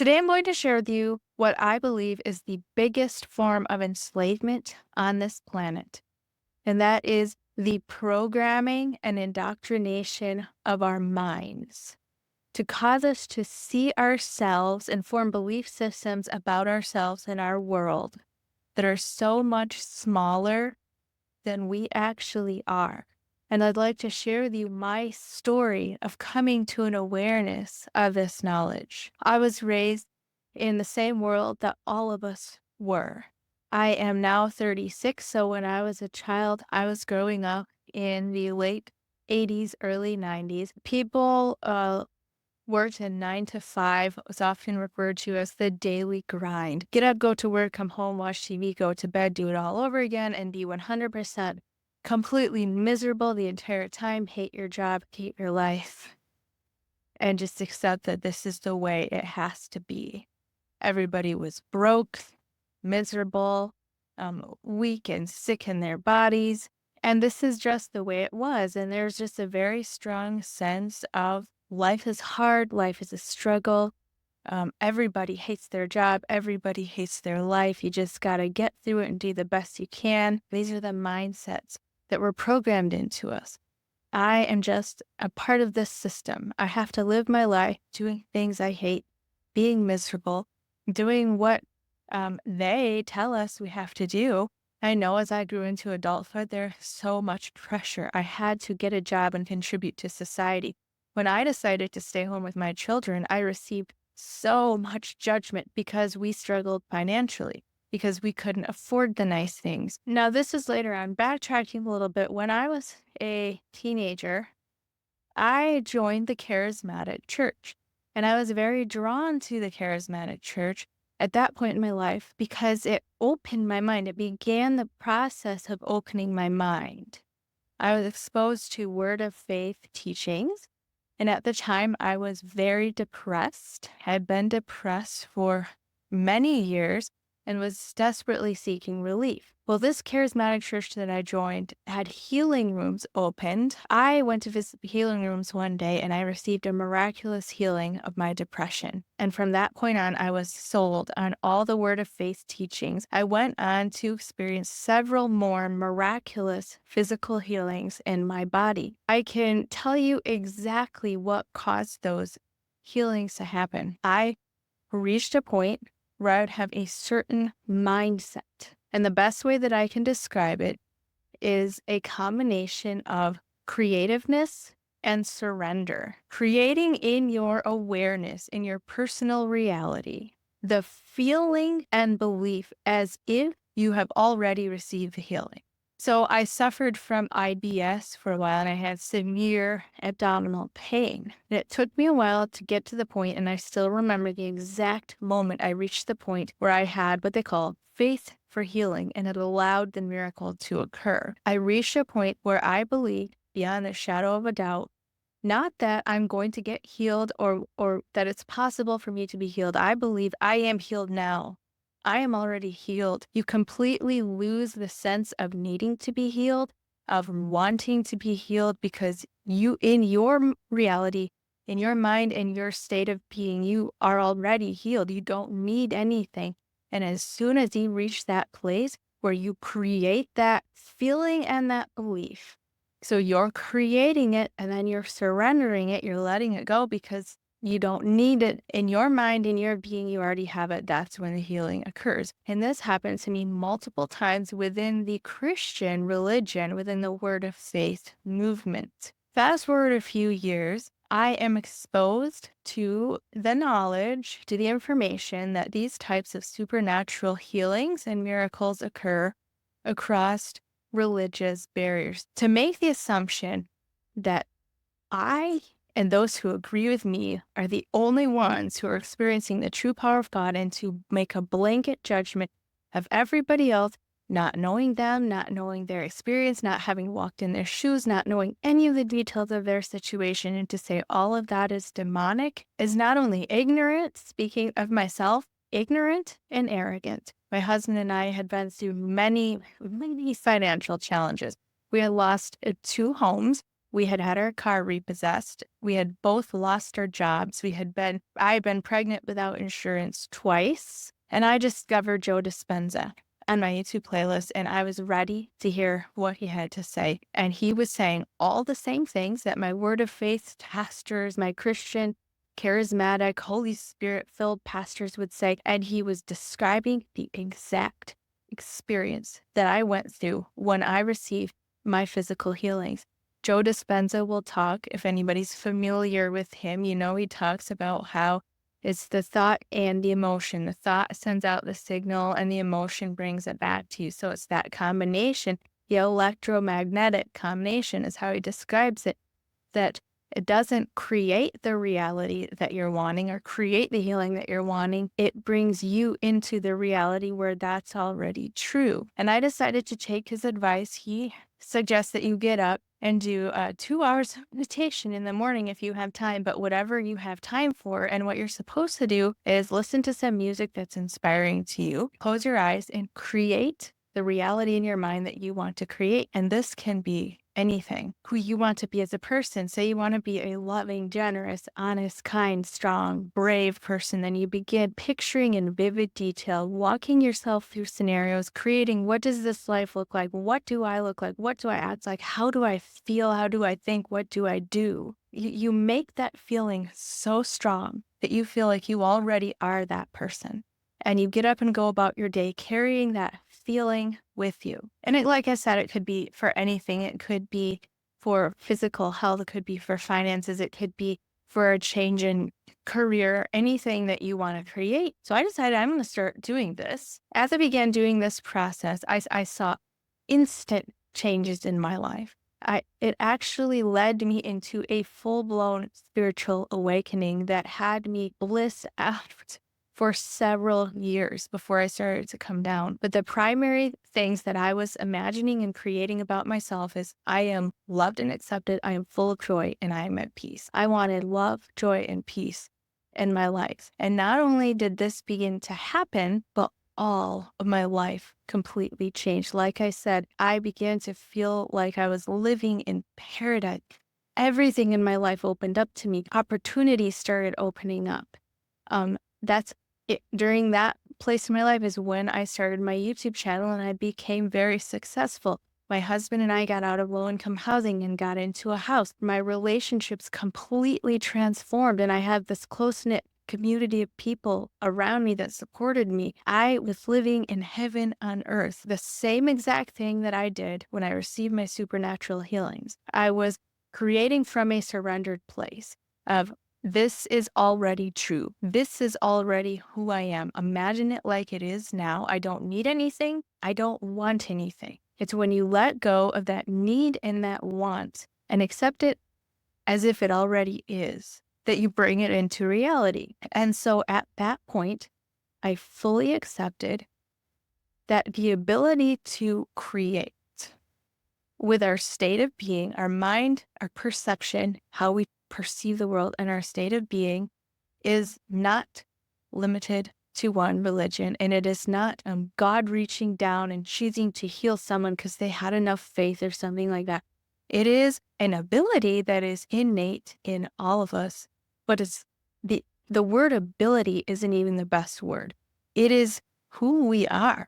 Today, I'm going to share with you what I believe is the biggest form of enslavement on this planet, and that is the programming and indoctrination of our minds to cause us to see ourselves and form belief systems about ourselves and our world that are so much smaller than we actually are. And I'd like to share with you my story of coming to an awareness of this knowledge. I was raised in the same world that all of us were. I am now 36, so when I was a child, I was growing up in the late 80s, early 90s. People worked a 9 to 5, was often referred to as the daily grind. Get up, go to work, come home, watch TV, go to bed, do it all over again, and be 100% completely miserable the entire time, hate your job, hate your life, and just accept that this is the way it has to be. Everybody was broke, miserable, weak and sick in their bodies. And this is just the way it was. And there's just a very strong sense of life is hard, life is a struggle. Everybody hates their job, everybody hates their life. You just got to get through it and do the best you can. These are the mindsets that were programmed into us. I am just a part of this system. I have to live my life doing things I hate, being miserable, doing what they tell us we have to do. I know as I grew into adulthood, there's so much pressure. I had to get a job and contribute to society. When I decided to stay home with my children, I received so much judgment because we struggled financially, because we couldn't afford the nice things. Now, this is later on, backtracking a little bit. When I was a teenager, I joined the charismatic church, and I was very drawn to the charismatic church at that point in my life because it opened my mind. It began the process of opening my mind. I was exposed to word of faith teachings. And at the time, I was very depressed, had been depressed for many years, and was desperately seeking relief. Well, this charismatic church that I joined had healing rooms opened. I went to visit the healing rooms one day and I received a miraculous healing of my depression. And from that point on, I was sold on all the word of faith teachings. I went on to experience several more miraculous physical healings in my body. I can tell you exactly what caused those healings to happen. I reached a point where I would have a certain mindset. And the best way that I can describe it is a combination of creativeness and surrender. Creating in your awareness, in your personal reality, the feeling and belief as if you have already received the healing. So I suffered from IBS for a while and I had severe abdominal pain. And it took me a while to get to the point, and I still remember the exact moment I reached the point where I had what they call faith for healing, and it allowed the miracle to occur. I reached a point where I believed beyond a shadow of a doubt, not that I'm going to get healed or that it's possible for me to be healed. I believe I am healed now. I am already healed. You completely lose the sense of needing to be healed, of wanting to be healed, because you, in your reality, in your mind, in your state of being, you are already healed. You don't need anything. And as soon as you reach that place where you create that feeling and that belief, so you're creating it and then you're surrendering it, you're letting it go because you don't need it in your mind, in your being, you already have it. That's when the healing occurs. And this happens to me multiple times within the Christian religion, within the word of faith movement. Fast forward a few years, I am exposed to the knowledge, to the information that these types of supernatural healings and miracles occur across religious barriers. To make the assumption that I and those who agree with me are the only ones who are experiencing the true power of God, and to make a blanket judgment of everybody else, not knowing them, not knowing their experience, not having walked in their shoes, not knowing any of the details of their situation, and to say all of that is demonic is not only ignorant, speaking of myself, ignorant and arrogant. My husband and I had been through many financial challenges. We had lost 2 homes. We had had our car repossessed. We had both lost our jobs. I had been pregnant without insurance twice. And I discovered Joe Dispenza on my YouTube playlist, and I was ready to hear what he had to say. And he was saying all the same things that my Word of Faith pastors, my Christian, charismatic, Holy Spirit filled pastors would say. And he was describing the exact experience that I went through when I received my physical healings. Joe Dispenza will talk, if anybody's familiar with him, he talks about how it's the thought and the emotion. The thought sends out the signal and the emotion brings it back to you. So it's that combination, the electromagnetic combination is how he describes it, that it doesn't create the reality that you're wanting or create the healing that you're wanting. It brings you into the reality where that's already true. And I decided to take his advice. He suggests that you get up and do 2 hours of meditation in the morning if you have time, but whatever you have time for. And what you're supposed to do is listen to some music that's inspiring to you, close your eyes, and create the reality in your mind that you want to create. And this can be anything, who you want to be as a person. Say you want to be a loving, generous, honest, kind, strong, brave person. Then you begin picturing in vivid detail, walking yourself through scenarios, creating, what does this life look like? What do I look like? What do I act like? How do I feel? How do I think? What do I do? You make that feeling so strong that you feel like you already are that person. And you get up and go about your day carrying that feeling with you. And like I said, it could be for anything. It could be for physical health. It could be for finances. It could be for a change in career, anything that you want to create. So I decided I'm going to start doing this. As I began doing this process, I saw instant changes in my life. It actually led me into a full-blown spiritual awakening that had me bliss out for several years before I started to come down. But the primary things that I was imagining and creating about myself is I am loved and accepted, I am full of joy, and I am at peace. I wanted love, joy, and peace in my life. And not only did this begin to happen, but all of my life completely changed. Like I said, I began to feel like I was living in paradise. Everything in my life opened up to me. Opportunities started opening up. That's it. During that place in my life is when I started my YouTube channel and I became very successful. My husband and I got out of low-income housing and got into a house. My relationships completely transformed, and I had this close-knit community of people around me that supported me. I was living in heaven on earth, the same exact thing that I did when I received my supernatural healings. I was creating from a surrendered place of, this is already true. This is already who I am. Imagine it like it is now. I don't need anything. I don't want anything. It's when you let go of that need and that want and accept it as if it already is, that you bring it into reality. And so at that point, I fully accepted that the ability to create with our state of being, our mind, our perception, how we perceive the world, and our state of being is not limited to one religion. And it is not God reaching down and choosing to heal someone because they had enough faith or something like that. It is an ability that is innate in all of us, but it's the word ability isn't even the best word. It is who we are.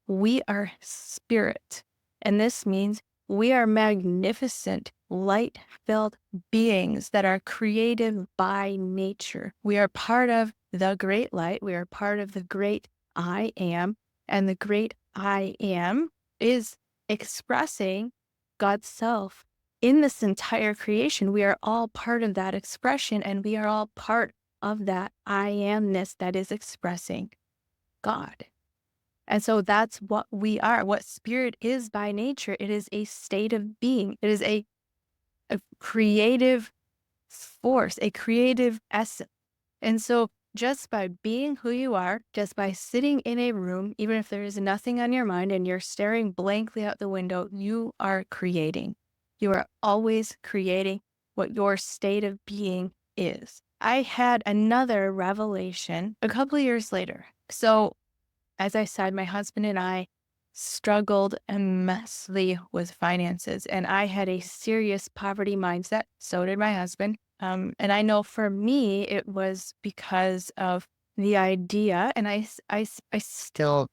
We are spirit. And this means we are magnificent, light-filled beings that are creative by nature. We are part of the great light. We are part of the great I am. And the great I am is expressing God's self in this entire creation. We are all part of that expression, and we are all part of that I amness that is expressing God. And so that's what we are, what spirit is by nature. It is a state of being. It is a creative force, a creative essence. And so just by being who you are, just by sitting in a room, even if there is nothing on your mind and you're staring blankly out the window, you are creating. You are always creating what your state of being is. I had another revelation a couple of years later. So as I said, my husband and I struggled immensely with finances, and I had a serious poverty mindset. So did my husband. And I know for me, it was because of the idea, and I still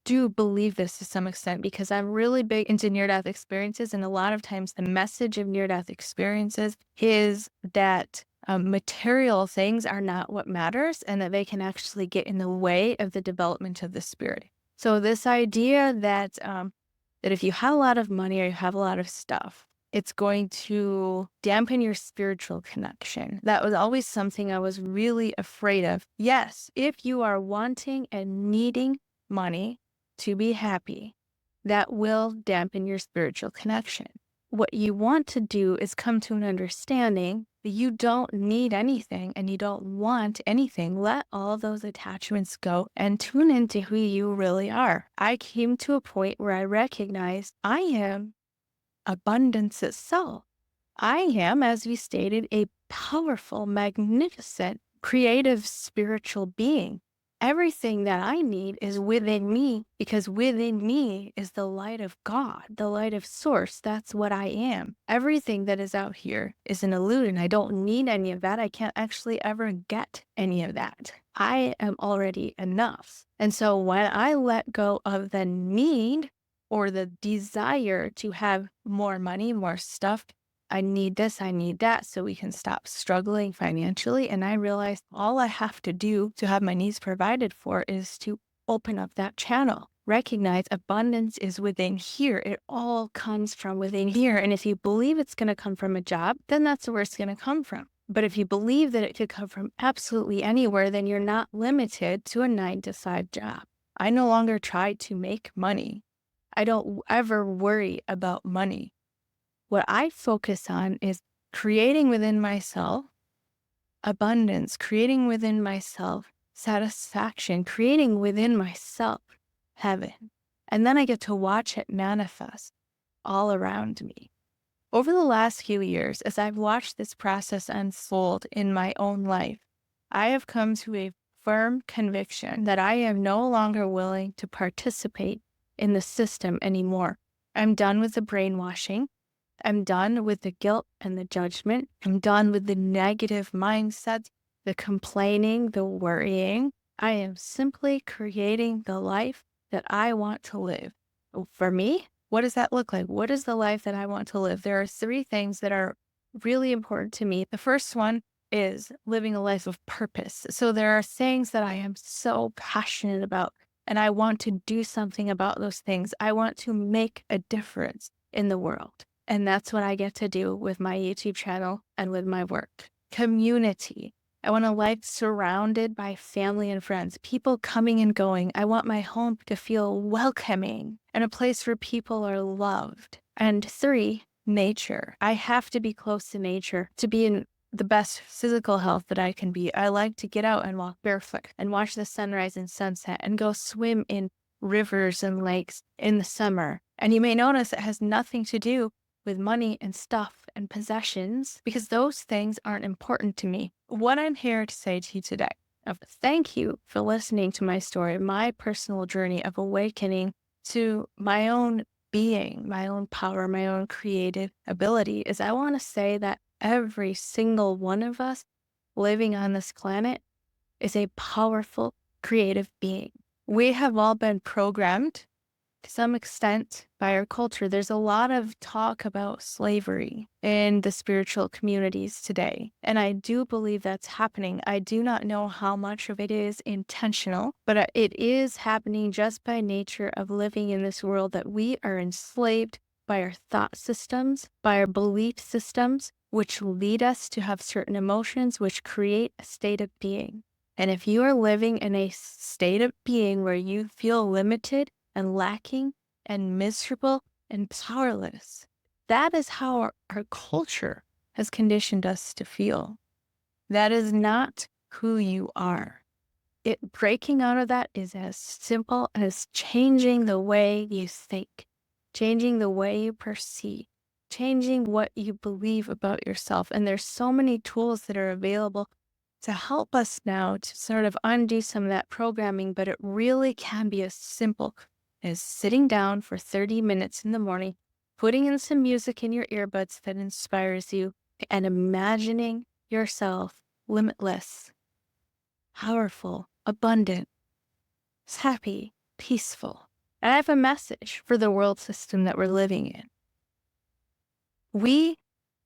do believe this to some extent because I'm really big into near-death experiences, and a lot of times the message of near-death experiences is that material things are not what matters, and that they can actually get in the way of the development of the spirit. So this idea that that if you have a lot of money or you have a lot of stuff, it's going to dampen your spiritual connection. That was always something I was really afraid of. Yes, if you are wanting and needing money to be happy, that will dampen your spiritual connection. What you want to do is come to an understanding that you don't need anything and you don't want anything. Let all those attachments go and tune into who you really are. I came to a point where I recognized I am abundance itself. I am, as we stated, a powerful, magnificent, creative spiritual being. Everything that I need is within me because within me is the light of God, the light of source. That's what I am. Everything that is out here is an illusion. I don't need any of that. I can't actually ever get any of that. I am already enough. And so when I let go of the need or the desire to have more money, more stuff, I need this, I need that, so we can stop struggling financially. And I realized all I have to do to have my needs provided for is to open up that channel. Recognize abundance is within here. It all comes from within here. And if you believe it's going to come from a job, then that's where it's going to come from. But if you believe that it could come from absolutely anywhere, then you're not limited to a 9-to-5 job. I no longer try to make money. I don't ever worry about money. What I focus on is creating within myself abundance, creating within myself satisfaction, creating within myself heaven. And then I get to watch it manifest all around me. Over the last few years, as I've watched this process unfold in my own life, I have come to a firm conviction that I am no longer willing to participate in the system anymore. I'm done with the brainwashing. I'm done with the guilt and the judgment. I'm done with the negative mindsets, the complaining, the worrying. I am simply creating the life that I want to live. For me, what does that look like? What is the life that I want to live? There are 3 things that are really important to me. The first one is living a life of purpose. So there are things that I am so passionate about, and I want to do something about those things. I want to make a difference in the world. And that's what I get to do with my YouTube channel and with my work. Community. I want a life surrounded by family and friends, people coming and going. I want my home to feel welcoming and a place where people are loved. And 3, nature. I have to be close to nature to be in the best physical health that I can be. I like to get out and walk barefoot and watch the sunrise and sunset and go swim in rivers and lakes in the summer. And you may notice it has nothing to do with money and stuff and possessions, because those things aren't important to me. What I'm here to say to you today, thank you for listening to my story, my personal journey of awakening to my own being, my own power, my own creative ability, is I want to say that every single one of us living on this planet is a powerful creative being. We have all been programmed to some extent by our culture. There's a lot of talk about slavery in the spiritual communities today, and I do believe that's happening. I do not know how much of it is intentional, but it is happening just by nature of living in this world, that we are enslaved by our thought systems, by our belief systems, which lead us to have certain emotions, which create a state of being. And if you are living in a state of being where you feel limited and lacking and miserable and powerless, that is how our culture has conditioned us to feel. That is not who you are. Breaking out of that is as simple as changing the way you think, changing the way you perceive, changing what you believe about yourself. And there's so many tools that are available to help us now to sort of undo some of that programming, but it really can be as simple is sitting down for 30 minutes in the morning, putting in some music in your earbuds that inspires you, and imagining yourself limitless, powerful, abundant, happy, peaceful. And I have a message for the world system that we're living in. We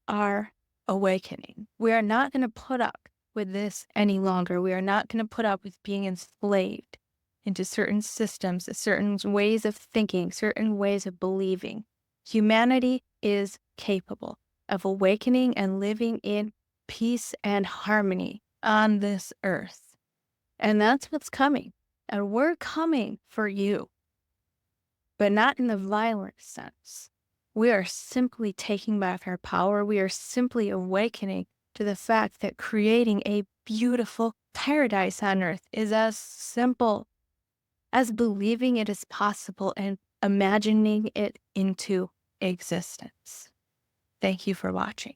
are awakening. We are not going to put up with this any longer. We are not going to put up with being enslaved into certain systems, certain ways of thinking, certain ways of believing. Humanity is capable of awakening and living in peace and harmony on this earth. And that's what's coming. And we're coming for you, but not in the violent sense. We are simply taking back our power. We are simply awakening to the fact that creating a beautiful paradise on earth is as simple as believing it is possible and imagining it into existence. Thank you for watching.